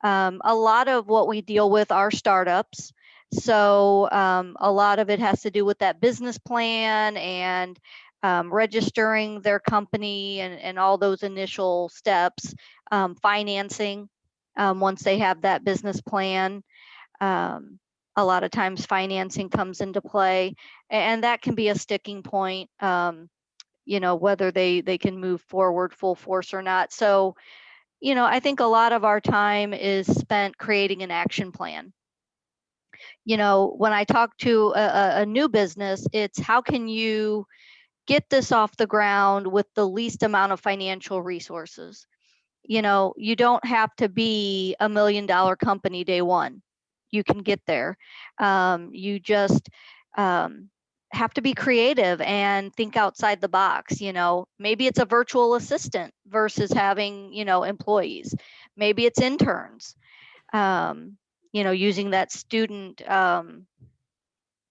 A lot of what we deal with are startups. So a lot of it has to do with that business plan and registering their company and all those initial steps, financing once they have that business plan. Um, a lot of times financing comes into play, and that can be a sticking point, whether they can move forward full force or not. So, I think a lot of our time is spent creating an action plan. When I talk to a new business, it's how can you get this off the ground with the least amount of financial resources? You don't have to be $1 million company day one. You can get there. You just have to be creative and think outside the box. Maybe it's a virtual assistant versus having, employees. Maybe it's interns, using that student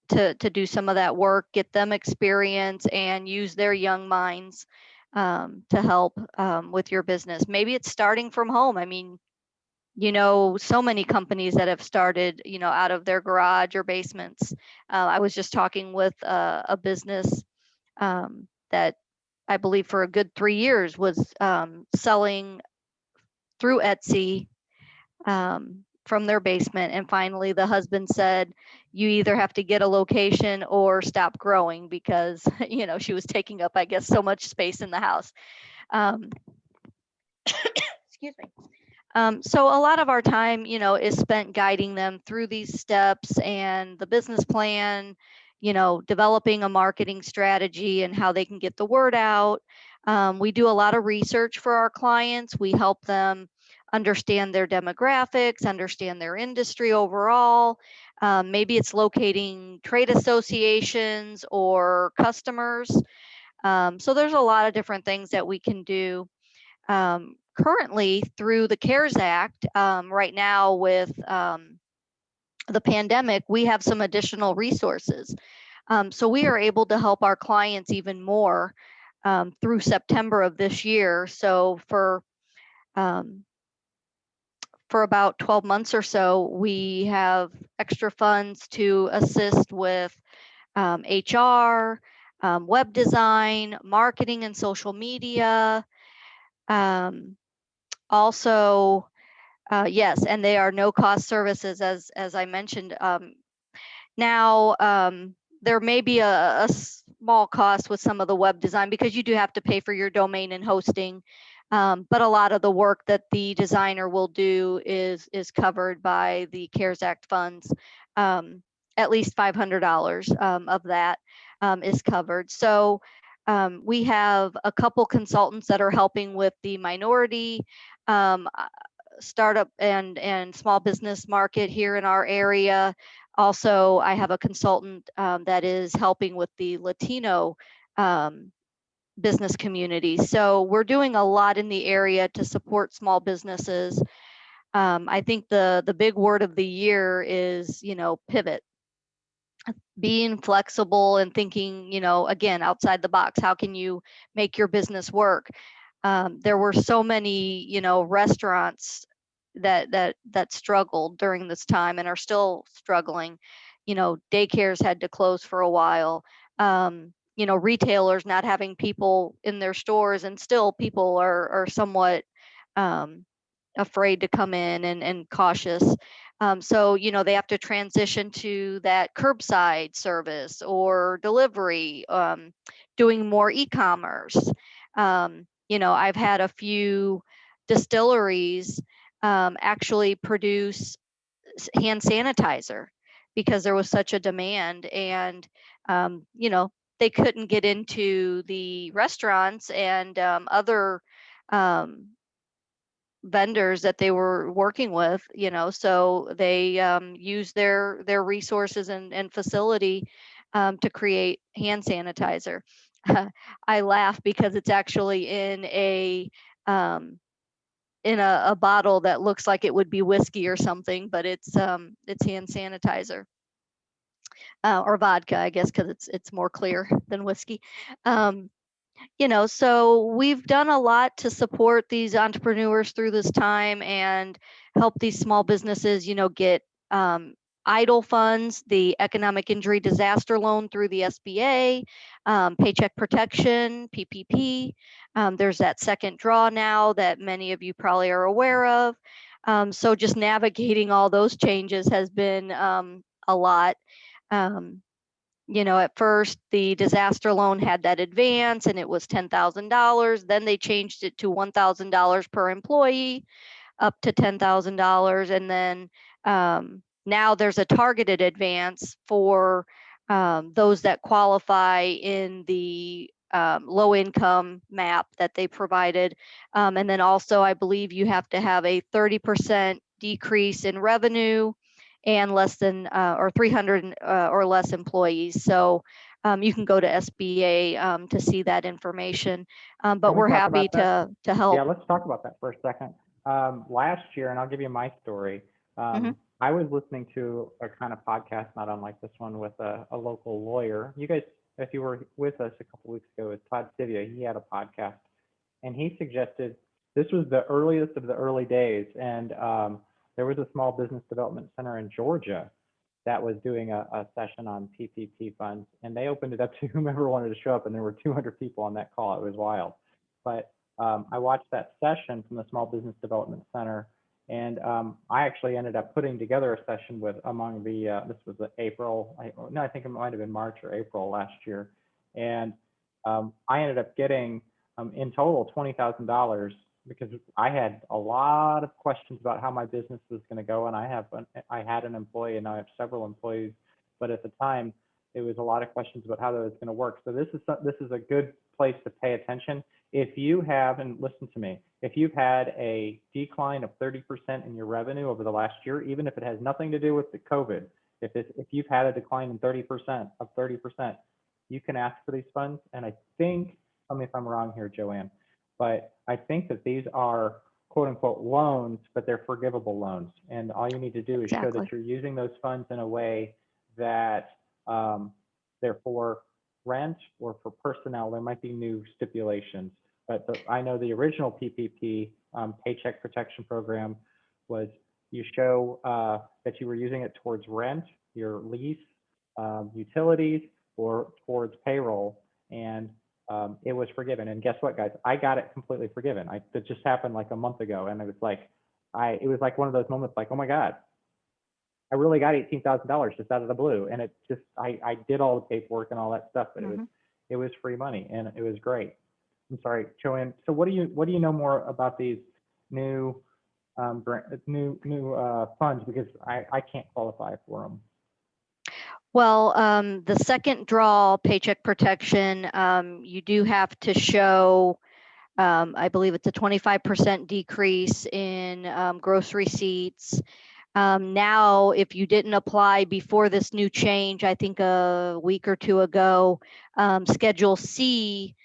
to do some of that work, get them experience and use their young minds to help with your business. Maybe it's starting from home. I mean, so many companies that have started, out of their garage or basements. I was just talking with a business that I believe for a good 3 years was selling through Etsy from their basement. And finally, the husband said, you either have to get a location or stop growing because, she was taking up, I guess, so much space in the house. Excuse me. So a lot of our time, is spent guiding them through these steps and the business plan, developing a marketing strategy and how they can get the word out. We do a lot of research for our clients. We help them understand their demographics, understand their industry overall. Maybe it's locating trade associations or customers. So there's a lot of different things that we can do. Currently, through the CARES Act, right now with the pandemic, we have some additional resources. So we are able to help our clients even more through September of this year. So for about 12 months or so, we have extra funds to assist with HR, web design, marketing and social media. Also, yes, and they are no-cost services, as I mentioned. Now, there may be a small cost with some of the web design because you do have to pay for your domain and hosting. But a lot of the work that the designer will do is covered by the CARES Act funds. At least $500 of that is covered. So we have a couple consultants that are helping with the minority startup and small business market here in our area. Also, I have a consultant that is helping with the Latino business community. So we're doing a lot in the area to support small businesses. I think the big word of the year is, pivot. Being flexible and thinking, again, outside the box. How can you make your business work? There were so many, restaurants that struggled during this time and are still struggling. Daycares had to close for a while. Retailers not having people in their stores, and still people are somewhat afraid to come in and cautious. So, they have to transition to that curbside service or delivery, doing more e-commerce. I've had a few distilleries actually produce hand sanitizer because there was such a demand, and they couldn't get into the restaurants and other vendors that they were working with, so they use their resources and facility to create hand sanitizer. I laugh because it's actually in a bottle that looks like it would be whiskey or something, but it's hand sanitizer or vodka, I guess, because it's more clear than whiskey. So we've done a lot to support these entrepreneurs through this time and help these small businesses, get idle funds, the economic injury disaster loan through the SBA, paycheck protection, PPP. There's that second draw now that many of you probably are aware of. So just navigating all those changes has been a lot. At first the disaster loan had that advance and it was $10,000. Then they changed it to $1,000 per employee, up to $10,000. And then now there's a targeted advance for those that qualify in the low income map that they provided. And then also, I believe you have to have a 30% decrease in revenue and less than or 300 or less employees. So you can go to SBA to see that information. But we're happy to help. Yeah, let's talk about that for a second. Last year, and I'll give you my story. I was listening to a kind of podcast, not unlike this one, with a local lawyer. You guys, if you were with us a couple weeks ago, with Todd Sivia, he had a podcast, and he suggested this was the earliest of the early days, and there was a small business development center in Georgia that was doing a session on PPP funds, and they opened it up to whomever wanted to show up, and there were 200 people on that call. It was wild. But I watched that session from the Small Business Development Center, and I actually ended up putting together a session with among the, this was April, I think it might have been March or April last year. And I ended up getting in total $20,000 because I had a lot of questions about how my business was going to go. And I had an employee and I have several employees, but at the time it was a lot of questions about how that was going to work. So this is a good place to pay attention. If you have, and listen to me, if you've had a decline of 30% in your revenue over the last year, even if it has nothing to do with the COVID, if you've had a decline in 30%, you can ask for these funds. And I think, tell me if I'm wrong here, Joanne, but I think that these are quote unquote loans, but they're forgivable loans. And all you need to do is show that you're using those funds in a way that they're for rent or for personnel. There might be new stipulations, but I know the original PPP Paycheck Protection Program was you show that you were using it towards rent, your lease, utilities, or towards payroll, and it was forgiven. And guess what, guys? I got it completely forgiven. It just happened like a month ago, and it was like one of those moments like, oh my God, I really got $18,000 just out of the blue. And it just, I did all the paperwork and all that stuff, but it was free money and it was great. I'm sorry, Joanne. So what do you know more about these new funds? Because I can't qualify for them. Well, the second draw paycheck protection, you do have to show, I believe it's a 25% decrease in gross receipts. Now, if you didn't apply before this new change, I think a week or two ago, Schedule C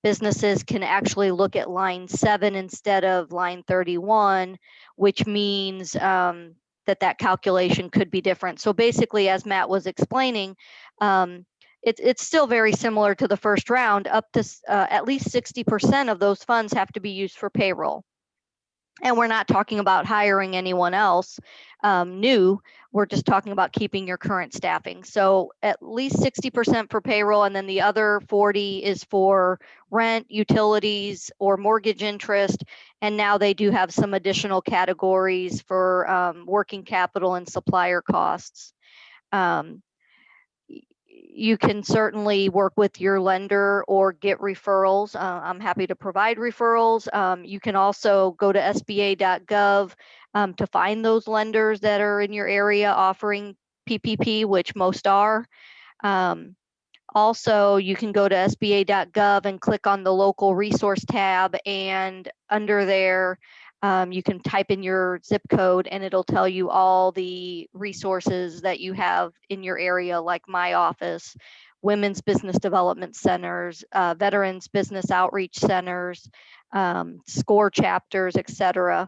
businesses can actually look at line 7 instead of line 31, which means that calculation could be different. So basically, as Matt was explaining, it's still very similar to the first round. Up to at least 60% of those funds have to be used for payroll. And we're not talking about hiring anyone else new. We're just talking about keeping your current staffing. So at least 60% for payroll, and then the other 40 is for rent, utilities, or mortgage interest. And now they do have some additional categories for working capital and supplier costs. You can certainly work with your lender or get referrals. I'm happy to provide referrals. You can also go to SBA.gov to find those lenders that are in your area offering PPP, which most are. Also, you can go to SBA.gov and click on the local resource tab, and under there, you can type in your zip code and it'll tell you all the resources that you have in your area, like my office, women's business development centers, veterans business outreach centers, SCORE chapters, etc.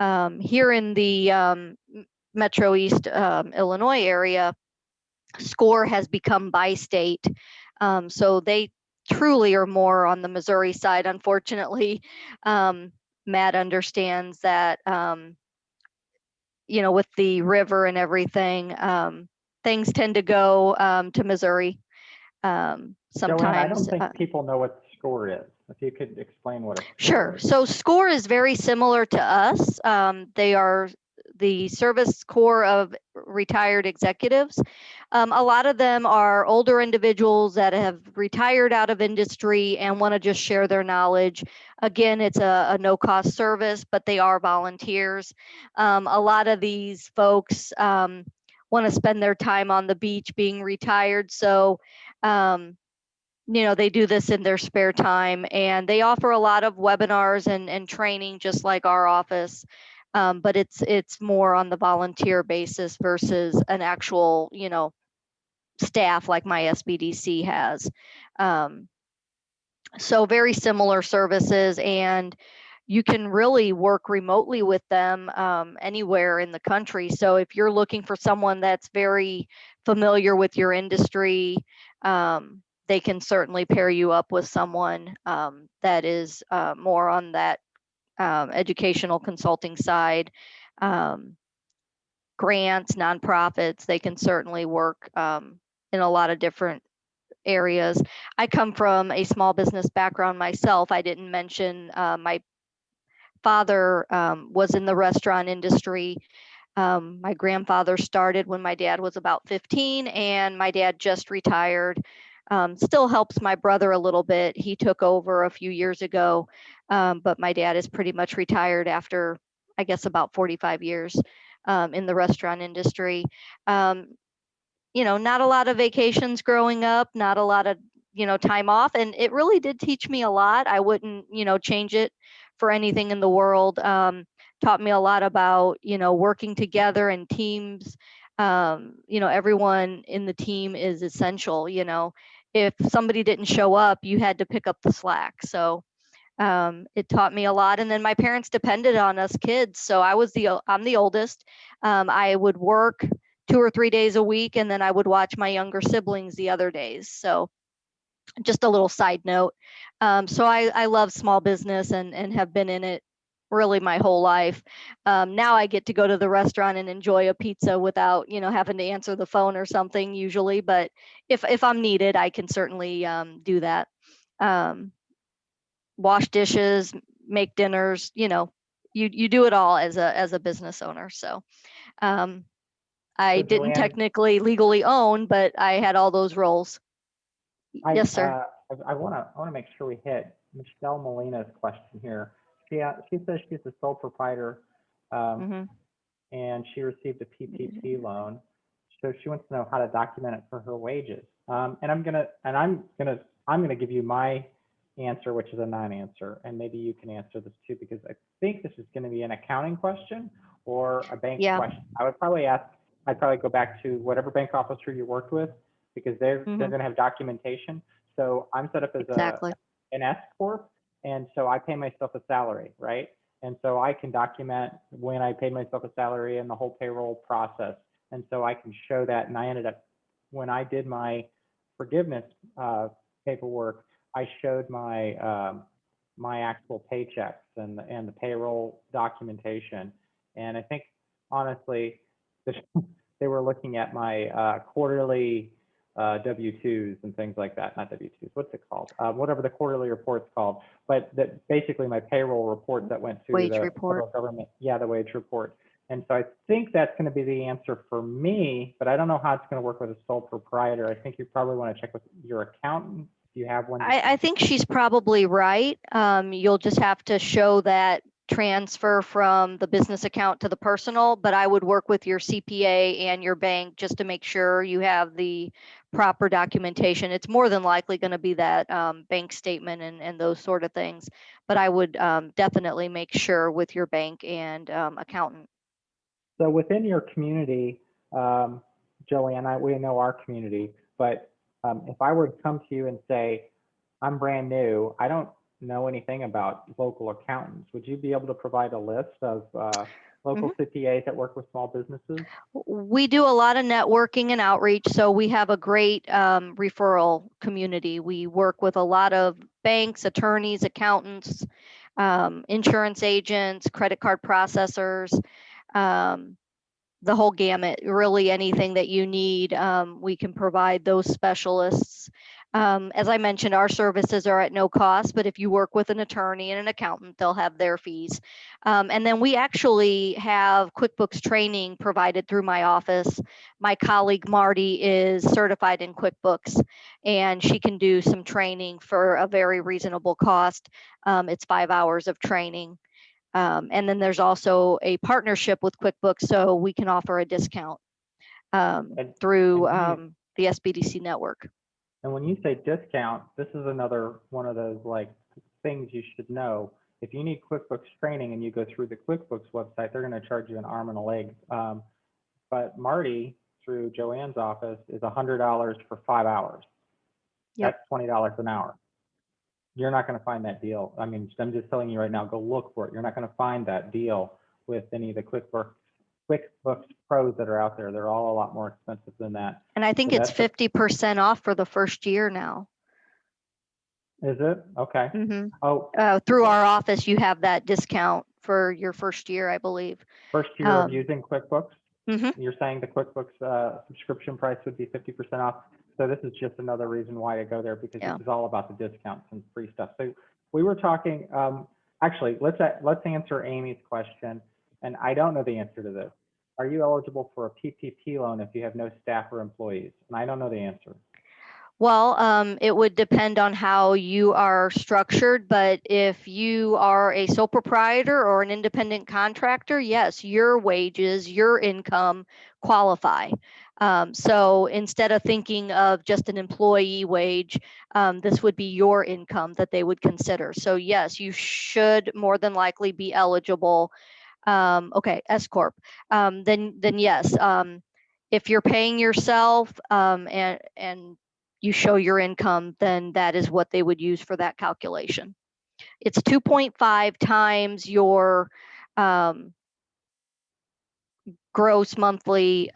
Here in the Metro East Illinois area, SCORE has become bi-state. So they truly are more on the Missouri side. Unfortunately, Matt understands that, with the river and everything, things tend to go to Missouri. Joanne, I Sometimes. don't think people know what SCORE is. If you could explain what a SCORE Sure. is. So SCORE is very similar to us. They are the Service Corps of Retired Executives. A lot of them are older individuals that have retired out of industry and want to just share their knowledge. Again, it's a no-cost service, but they are volunteers. A lot of these folks want to spend their time on the beach being retired. So they do this in their spare time, and they offer a lot of webinars and training just like our office. But it's more on the volunteer basis versus an actual, staff like my SBDC has. So very similar services, and you can really work remotely with them anywhere in the country. So if you're looking for someone that's very familiar with your industry, they can certainly pair you up with someone that is more on that educational consulting side. Grants, nonprofits, they can certainly work in a lot of different areas. I come from a small business background myself. I didn't mention my father was in the restaurant industry. My grandfather started when my dad was about 15, and my dad just retired. Still helps my brother a little bit. He took over a few years ago, but my dad is pretty much retired after, I guess, about 45 years in the restaurant industry. Not a lot of vacations growing up, not a lot of, time off. And it really did teach me a lot. I wouldn't, change it for anything in the world. Taught me a lot about, working together in teams. Everyone in the team is essential. If somebody didn't show up, you had to pick up the slack. So it taught me a lot. And then my parents depended on us kids. So I'm the oldest. I would work 2 or 3 days a week, and then I would watch my younger siblings the other days. So just a little side note. So I love small business and have been in it really my whole life. Now I get to go to the restaurant and enjoy a pizza without, having to answer the phone or something usually. But if I'm needed, I can certainly do that. Wash dishes, make dinners, you do it all as a business owner. So I So didn't Joanne, technically legally own, but I had all those roles. Yes, sir. I want to make sure we hit Michelle Molina's question here. She says she's a sole proprietor, hmm and she received a PPP loan. So she wants to know how to document it for her wages. And I'm gonna give you my answer, which is a non-answer, and maybe you can answer this too, because I think this is going to be an accounting question or a bank Yeah. question. I'd probably go back to whatever bank officer you worked with, because they're going to have documentation. So I'm set up as Exactly. an S corp, and so I pay myself a salary, right? And so I can document when I paid myself a salary and the whole payroll process. And so I can show that. And I ended up, when I did my forgiveness paperwork, I showed my actual paychecks and the payroll documentation. And I think honestly, they were looking at my quarterly W-2s and things like that. Not W-2s, what's it called? Whatever the quarterly report's called. But that basically my payroll report that went to Wage the report. federal government. Yeah, the wage report. And so I think that's going to be the answer for me, but I don't know how it's going to work with a sole proprietor. I think you probably want to check with your accountant if you have one. I think she's probably right. You'll just have to show that transfer from the business account to the personal, but I would work with your CPA and your bank just to make sure you have the proper documentation. It's more than likely going to be that bank statement and those sort of things, but I would definitely make sure with your bank and accountant. So within your community, Joanne, we know our community, but if I were to come to you and say, I'm brand new, I don't know anything about local accountants, would you be able to provide a list of local CPAs that work with small businesses? We do a lot of networking and outreach, so we have a great referral community. We work with a lot of banks, attorneys, accountants, insurance agents, credit card processors, the whole gamut. Really, anything that you need, we can provide those specialists. As I mentioned, our services are at no cost, but if you work with an attorney and an accountant, they'll have their fees. And then we actually have QuickBooks training provided through my office. My colleague Marty is certified in QuickBooks, and she can do some training for a very reasonable cost. It's 5 hours of training. And then there's also a partnership with QuickBooks, so we can offer a discount through the SBDC network. And when you say discount, this is another one of those like things you should know. If you need QuickBooks training and you go through the QuickBooks website, they're going to charge you an arm and a leg. But Marty, through Joanne's office, is $100 for 5 hours. Yep. That's $20 an hour. You're not going to find that deal. I mean, I'm just telling you right now, go look for it. You're not going to find that deal with any of the QuickBooks pros that are out there. They're all a lot more expensive than that. And I think it's 50% off for the first year now. Is it? Okay. Mm-hmm. Oh, through our office, you have that discount for your first year, I believe. First year of using QuickBooks? Mm-hmm. You're saying the QuickBooks subscription price would be 50% off. So this is just another reason why to go there, because This is all about the discounts and free stuff. So we were talking, actually, let's answer Amy's question. And I don't know the answer to this. Are you eligible for a PPP loan if you have no staff or employees? And I don't know the answer. Well, it would depend on how you are structured, but if you are a sole proprietor or an independent contractor, yes, your wages, your income qualify. So instead of thinking of just an employee wage, this would be your income that they would consider. So yes, you should more than likely be eligible. Okay, S Corp. Then yes, if you're paying yourself and you show your income, then that is what they would use for that calculation. It's 2.5 times your gross monthly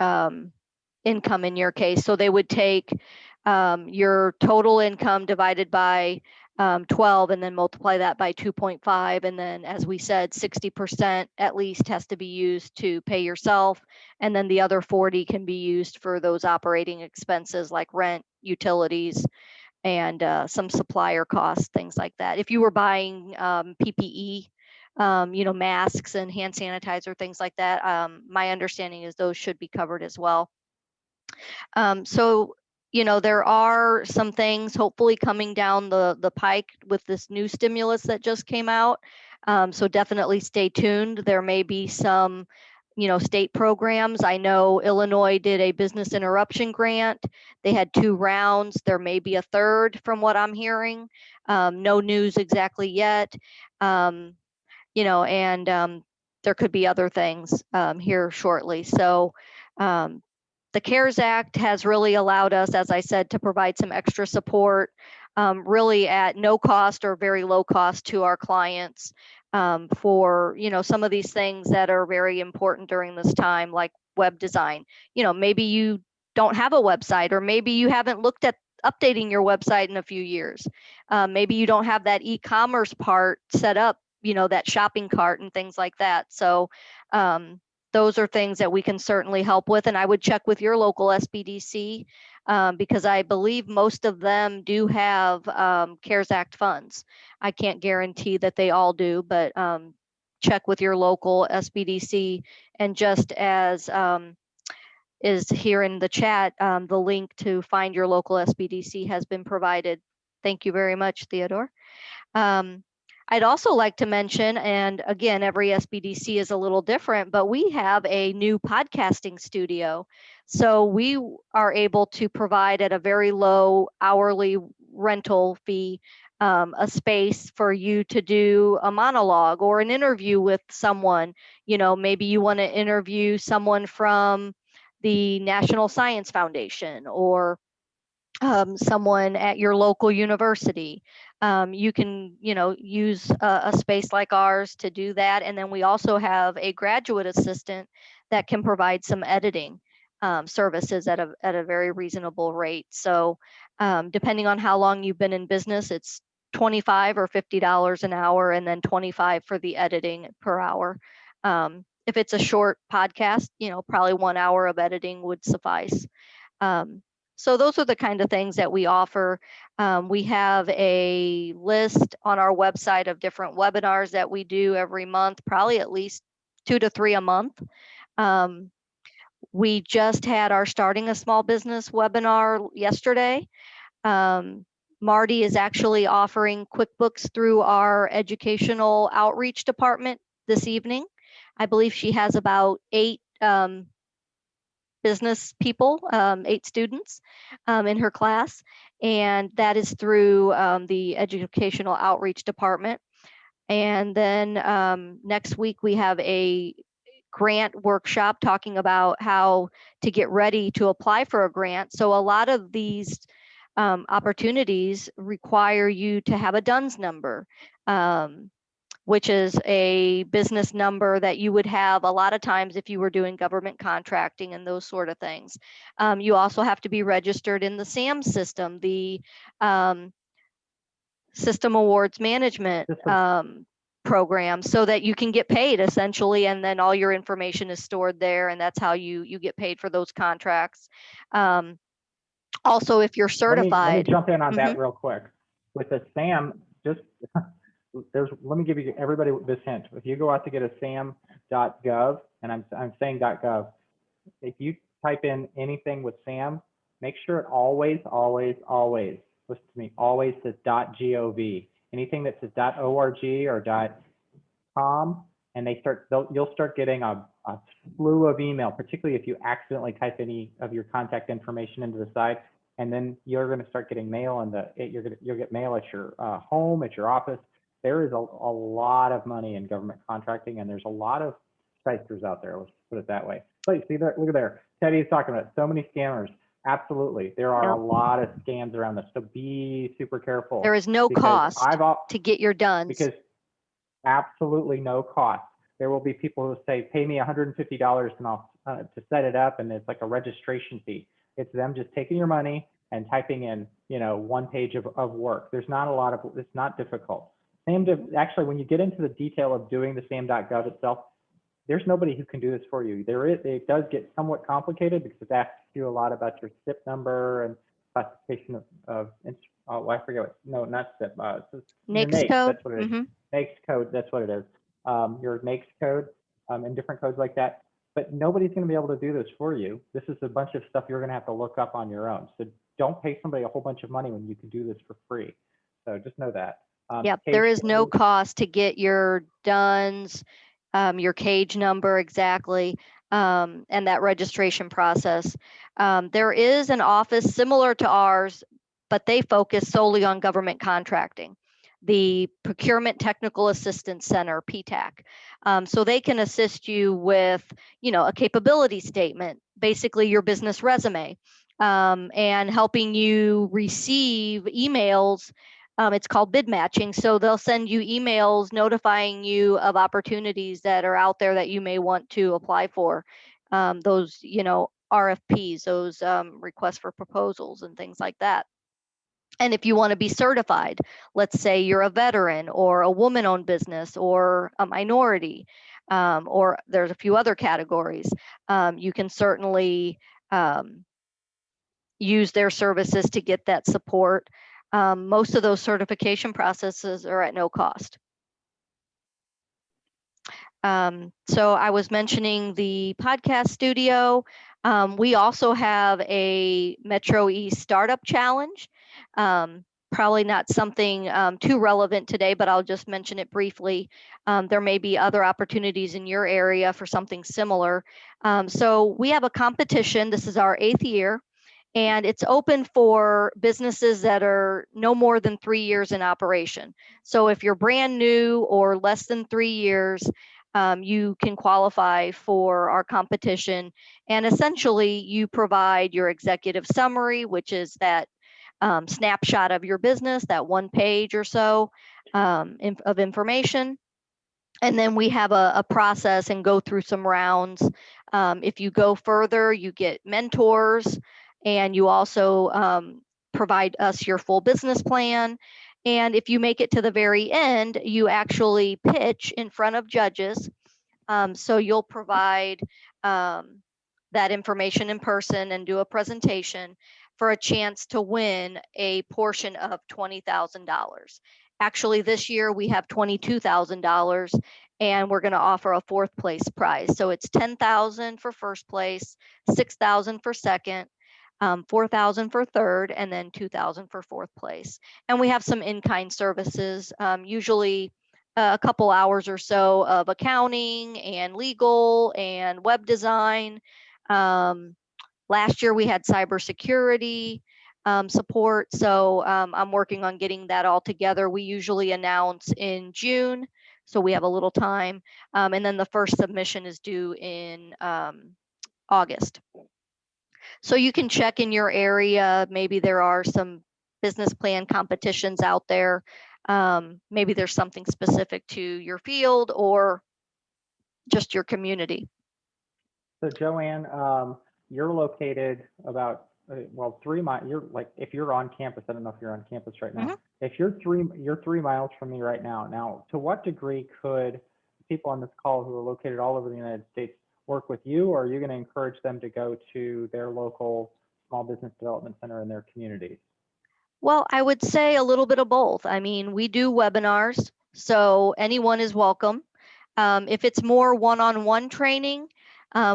income in your case. So they would take your total income divided by 12 and then multiply that by 2.5. And then, as we said, 60% at least has to be used to pay yourself. And then the other 40 can be used for those operating expenses like rent, utilities, and some supplier costs, things like that. If you were buying PPE, masks and hand sanitizer, things like that, my understanding is those should be covered as well. So there are some things hopefully coming down the pike with this new stimulus that just came out. So definitely stay tuned. There may be some, state programs. I know Illinois did a business interruption grant. They had 2 rounds. There may be a third from what I'm hearing. No news exactly yet. And there could be other things here shortly. So the CARES Act has really allowed us, as I said, to provide some extra support, really at no cost or very low cost to our clients for, some of these things that are very important during this time, like web design. Maybe you don't have a website, or maybe you haven't looked at updating your website in a few years. Maybe you don't have that e-commerce part set up, that shopping cart and things like that. So those are things that we can certainly help with. And I would check with your local SBDC because I believe most of them do have CARES Act funds. I can't guarantee that they all do, but check with your local SBDC. And just as is here in the chat, the link to find your local SBDC has been provided. Thank you very much, Theodore. I'd also like to mention, and again, every SBDC is a little different, but we have a new podcasting studio. So we are able to provide at a very low hourly rental fee a space for you to do a monologue or an interview with someone. Maybe you want to interview someone from the National Science Foundation or someone at your local university. You can, use a space like ours to do that. And then we also have a graduate assistant that can provide some editing services at a very reasonable rate. So depending on how long you've been in business, it's $25 or $50 an hour, and then $25 for the editing per hour. If it's a short podcast, probably 1 hour of editing would suffice. So those are the kind of things that we offer. We have a list on our website of different webinars that we do every month, probably at least 2 to 3 a month. We just had our Starting a Small Business webinar yesterday. Marty is actually offering QuickBooks through our educational outreach department this evening. I believe she has about 8 business people, 8 students in her class, and that is through the educational outreach department. And then next week we have a grant workshop talking about how to get ready to apply for a grant. So a lot of these opportunities require you to have a DUNS number, which is a business number that you would have a lot of times if you were doing government contracting and those sort of things. You also have to be registered in the SAM system, the System Awards Management program, so that you can get paid essentially, and then all your information is stored there, and that's how you get paid for those contracts. Also, if you're certified. Let me jump in on that real quick. With the SAM, just let me give you everybody this hint. If you go out to get a sam.gov, and I'm saying .gov, if you type in anything with SAM, make sure it always, listen to me, always says .gov. Anything that says .org or .com, and you'll start getting a slew of email, particularly if you accidentally type any of your contact information into the site, and then you're going to start getting mail, and you'll get mail at your home, at your office. There is a lot of money in government contracting, and there's a lot of shysters out there. Let's put it that way. But see there, look at there. Teddy is talking about so many scammers. Absolutely, there are a lot of scams around this, so be super careful. There is no cost to get your DUNS. Because absolutely no cost. There will be people who say, pay me $150 and I'll to set it up, and it's like a registration fee. It's them just taking your money and typing in, 1 page of work. There's not a lot of, it's not difficult. Actually, when you get into the detail of doing the SAM.gov itself, there's nobody who can do this for you. It does get somewhat complicated because it asks you a lot about your SIP number and classification of I forget what, no, not SIP, NAICS code. That's what it is. NAICS code, that's what it is. Your NAICS code and different codes like that. But nobody's going to be able to do this for you. This is a bunch of stuff you're going to have to look up on your own. So don't pay somebody a whole bunch of money when you can do this for free. So just know that. Yep, there is no cost to get your DUNS, your cage number exactly, and that registration process. There is an office similar to ours, but they focus solely on government contracting, the Procurement Technical Assistance Center, PTAC. So they can assist you with, a capability statement, basically your business resume, and helping you receive emails. It's called bid matching. So they'll send you emails notifying you of opportunities that are out there that you may want to apply for. Those, RFPs, those requests for proposals and things like that. And if you want to be certified, let's say you're a veteran or a woman-owned business or a minority, or there's a few other categories, you can certainly use their services to get that support. Most of those certification processes are at no cost. So I was mentioning the podcast studio. We also have a Metro East Startup Challenge. Probably not something too relevant today, but I'll just mention it briefly. There may be other opportunities in your area for something similar. So we have a competition. This is our 8th year. And it's open for businesses that are no more than 3 years in operation. So if you're brand new or less than 3 years, you can qualify for our competition. And essentially, you provide your executive summary, which is that snapshot of your business, that 1 page or so of information. And then we have a process and go through some rounds. If you go further, you get mentors, and you also provide us your full business plan. And if you make it to the very end, you actually pitch in front of judges. So you'll provide that information in person and do a presentation for a chance to win a portion of $20,000. Actually, this year we have $22,000, and we're going to offer a 4th place prize. So it's $10,000 for first place, $6,000 for second, $4,000 for third, and then $2,000 for 4th place. And we have some in-kind services, usually a couple hours or so of accounting and legal and web design. Last year we had cybersecurity support. So I'm working on getting that all together. We usually announce in June, so we have a little time. And then the first submission is due in August. So you can check in your area. Maybe there are some business plan competitions out there. Maybe there's something specific to your field or just your community. So Joanne, you're located about, well, 3 miles. You're like, if you're on campus, I don't know if you're on campus right now. If you're 3 miles from me right now. Now, to what degree could people on this call who are located all over the United States work with you, or are you going to encourage them to go to their local small business development center in their communities? Well, I would say a little bit of both. I mean, we do webinars, so anyone is welcome. If it's more one-on-one training,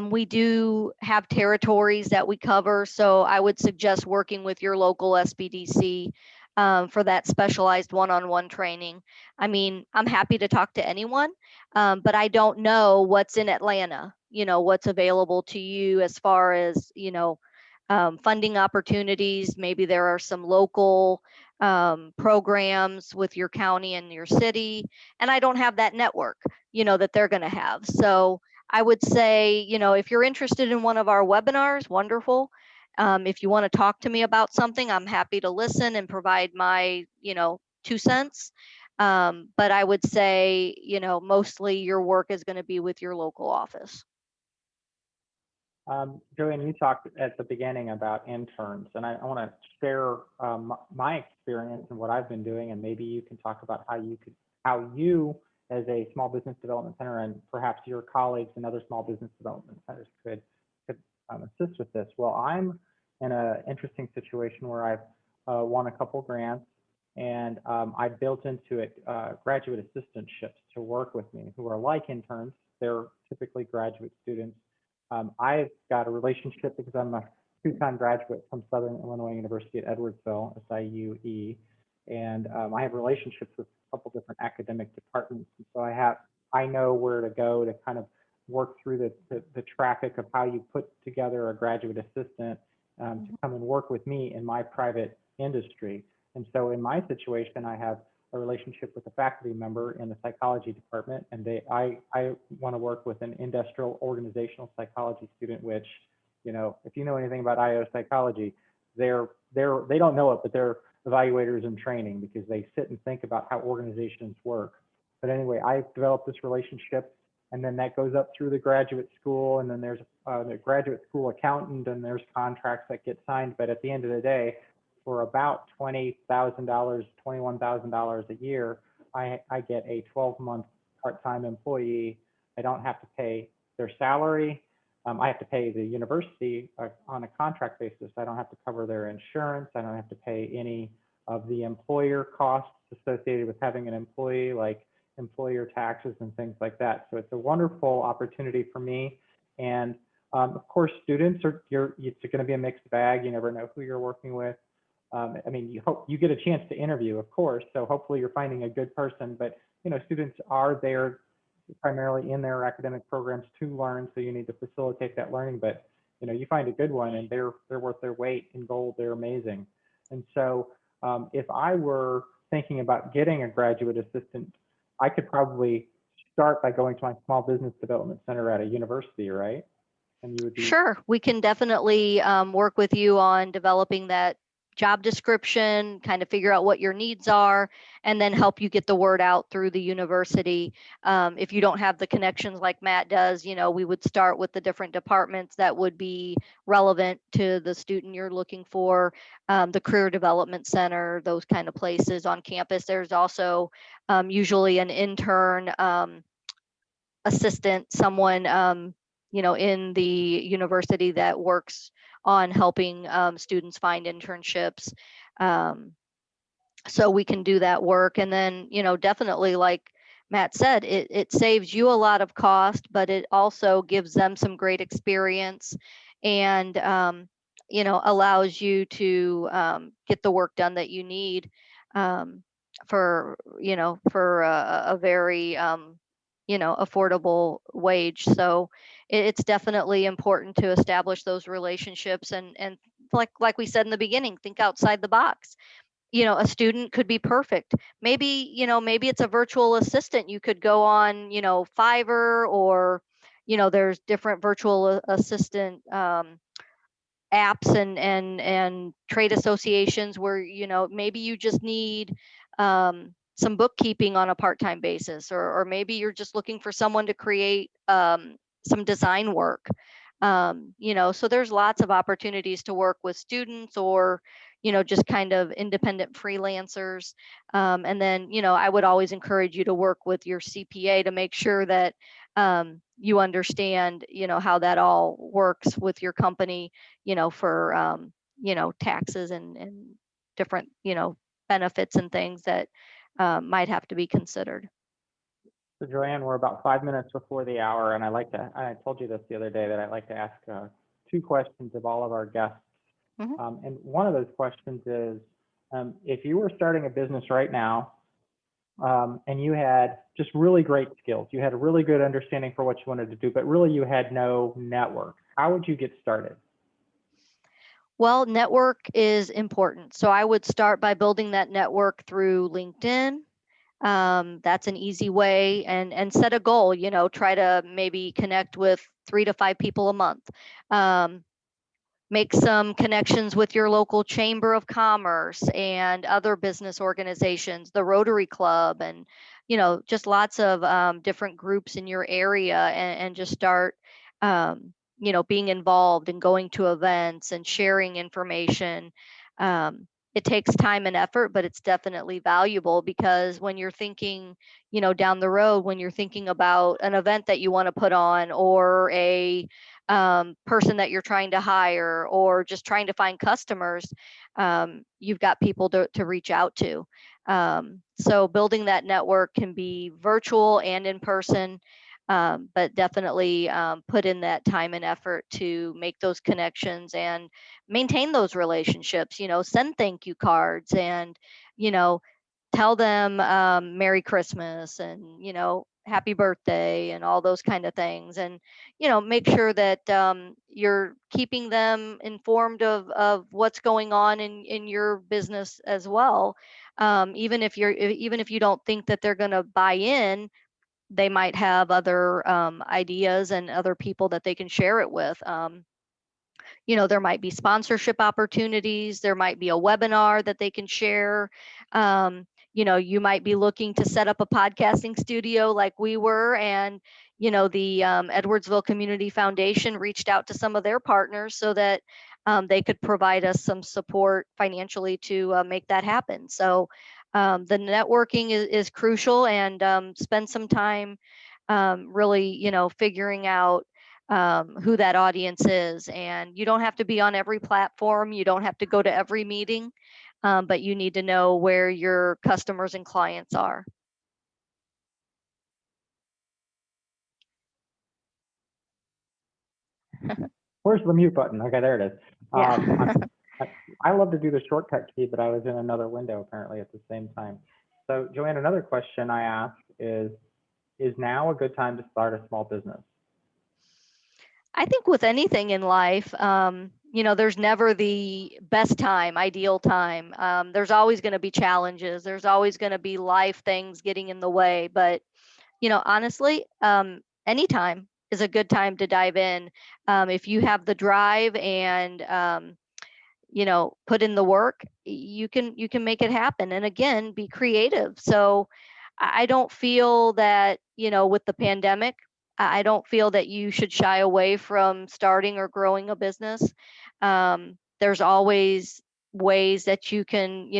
we do have territories that we cover. So I would suggest working with your local SBDC for that specialized one-on-one training. I mean, I'm happy to talk to anyone, but I don't know what's in Atlanta, what's available to you as far as, funding opportunities. Maybe there are some local programs with your county and your city, and I don't have that network, that they're going to have. So I would say, if you're interested in one of our webinars, wonderful. If you want to talk to me about something, I'm happy to listen and provide my, 2 cents. But I would say, mostly your work is going to be with your local office. Joanne, you talked at the beginning about interns, and I want to share my experience and what I've been doing, and maybe you can talk about how you as a small business development center and perhaps your colleagues and other small business development centers could assist with this. Well, I'm in an interesting situation where I've won a couple grants, and I built into it graduate assistantships to work with me who are like interns. They're typically graduate students. I've got a relationship because I'm a 2-time graduate from Southern Illinois University at Edwardsville, SIUE, and I have relationships with a couple different academic departments. And so I know where to go to kind of work through the traffic of how you put together a graduate assistant to come and work with me in my private industry. And so in my situation, I have a relationship with a faculty member in the psychology department, and I want to work with an industrial organizational psychology student, which, if you know anything about IO psychology, they don't know it, but they're evaluators in training because they sit and think about how organizations work. But anyway, I developed this relationship, and then that goes up through the graduate school, and then there's the graduate school accountant, and there's contracts that get signed. But at the end of the day, for about $20,000, $21,000 a year, I get a 12-month part-time employee. I don't have to pay their salary. I have to pay the university on a contract basis. I don't have to cover their insurance. I don't have to pay any of the employer costs associated with having an employee, like employer taxes and things like that. So it's a wonderful opportunity for me. And of course, students it's going to be a mixed bag. You never know who you're working with. I mean, you get a chance to interview, of course, so hopefully you're finding a good person, but students are there primarily in their academic programs to learn, so you need to facilitate that learning. But you find a good one, and they're worth their weight in gold. They're amazing. And so if I were thinking about getting a graduate assistant, I could probably start by going to my small business development center at a university, right? And you would be... Sure, we can definitely work with you on developing that job description, kind of figure out what your needs are, and then help you get the word out through the university. If you don't have the connections like Matt does, we would start with the different departments that would be relevant to the student you're looking for, the career development center, those kind of places on campus. There's also usually an intern assistant, someone in the university that works on helping students find internships. So we can do that work. And then, definitely, like Matt said, it saves you a lot of cost, but it also gives them some great experience and, allows you to get the work done that you need for a very, affordable wage. So it's definitely important to establish those relationships and like we said in the beginning, think outside the box. A student could be perfect. Maybe it's a virtual assistant. You could go on, Fiverr, or, there's different virtual assistant apps and trade associations where, maybe you just need some bookkeeping on a part-time basis, or maybe you're just looking for someone to create some design work. So there's lots of opportunities to work with students, or just kind of independent freelancers. And then I would always encourage you to work with your CPA to make sure that you understand how that all works with your company, for taxes and different benefits and things that might have to be considered. So Joanne, we're about 5 minutes before the hour, and I told you this the other day, that I like to ask 2 questions of all of our guests. And one of those questions is, if you were starting a business right now, and you had just really great skills, you had a really good understanding for what you wanted to do, but really you had no network, how would you get started? Well, network is important. So I would start by building that network through LinkedIn. That's an easy way, and set a goal, try to maybe connect with 3 to 5 people a month. Make some connections with your local chamber of commerce and other business organizations, the Rotary Club, and just lots of different groups in your area, and just start being involved and going to events and sharing information. It takes time and effort, but it's definitely valuable, because when you're thinking down the road, when you're thinking about an event that you want to put on, or a person that you're trying to hire, or just trying to find customers, you've got people to reach out to. So building that network can be virtual and in person, but definitely put in that time and effort to make those connections and maintain those relationships. Send thank you cards, and tell them Merry Christmas, and Happy birthday, and all those kind of things. And make sure that you're keeping them informed of what's going on in your business as well. Even if you don't think that they're going to buy in, they might have other ideas and other people that they can share it with. There might be sponsorship opportunities. There might be a webinar that they can share. You might be looking to set up a podcasting studio like we were, and the Edwardsville Community Foundation reached out to some of their partners so that they could provide us some support financially to make that happen. So the networking is crucial, and spend some time really figuring out who that audience is. And you don't have to be on every platform. You don't have to go to every meeting, but you need to know where your customers and clients are. Where's the mute button? Okay, there it is. Yeah. I love to do the shortcut key, but I was in another window apparently at the same time. So Joanne, another question I ask is now a good time to start a small business? I think with anything in life, there's never the best time, ideal time. There's always going to be challenges. There's always going to be life things getting in the way. But, honestly, anytime is a good time to dive in. If you have the drive and, put in the work, you can make it happen. And again, be creative. So I don't feel that, with the pandemic, I don't feel that you should shy away from starting or growing a business. There's always ways that you can,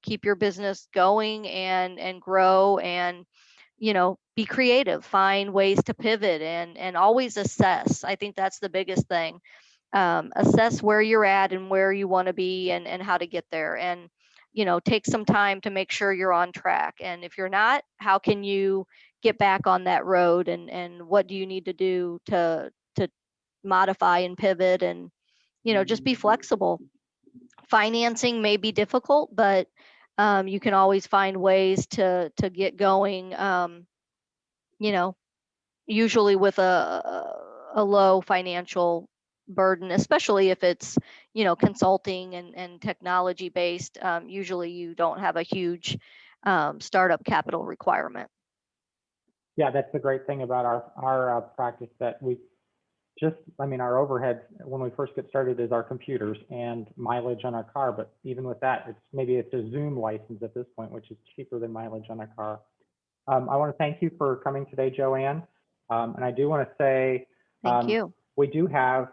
keep your business going and grow, and be creative, find ways to pivot, and always assess. I think that's the biggest thing. Assess where you're at and where you want to be, and how to get there, and take some time to make sure you're on track. And if you're not, how can you get back on that road, and what do you need to do to modify and pivot, and just be flexible. Financing may be difficult, but you can always find ways to get going, you know usually with a low financial burden, especially if it's consulting and technology based. Usually you don't have a huge startup capital requirement. Yeah, that's the great thing about our practice, that we just, I mean, our overhead when we first get started is our computers and mileage on our car. But even with that, it's a Zoom license at this point, which is cheaper than mileage on a car. I want to thank you for coming today, Joanne. And I do want to say, Thank you. we do have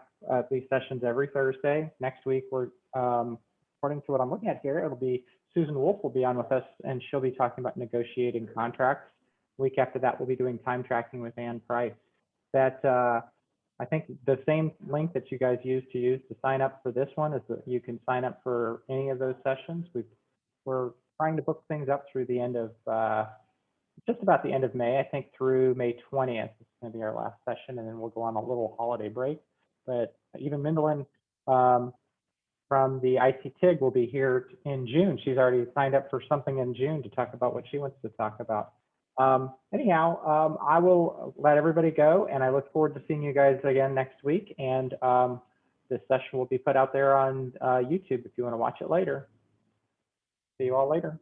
these sessions every Thursday. Next week, we're, according to what I'm looking at here, it'll be Susan Wolf will be on with us, and she'll be talking about negotiating contracts. Week after that, we'll be doing time tracking with Ann Price. That I think the same link that you guys use to sign up for this one is that you can sign up for any of those sessions. We're trying to book things up through the end of just about the end of May, I think through May 20th is going to be our last session, and then we'll go on a little holiday break. But even Mindlin from the ICTIG will be here in June. She's already signed up for something in June to talk about what she wants to talk about. Anyhow, I will let everybody go, and I look forward to seeing you guys again next week. And this session will be put out there on YouTube if you want to watch it later. See you all later.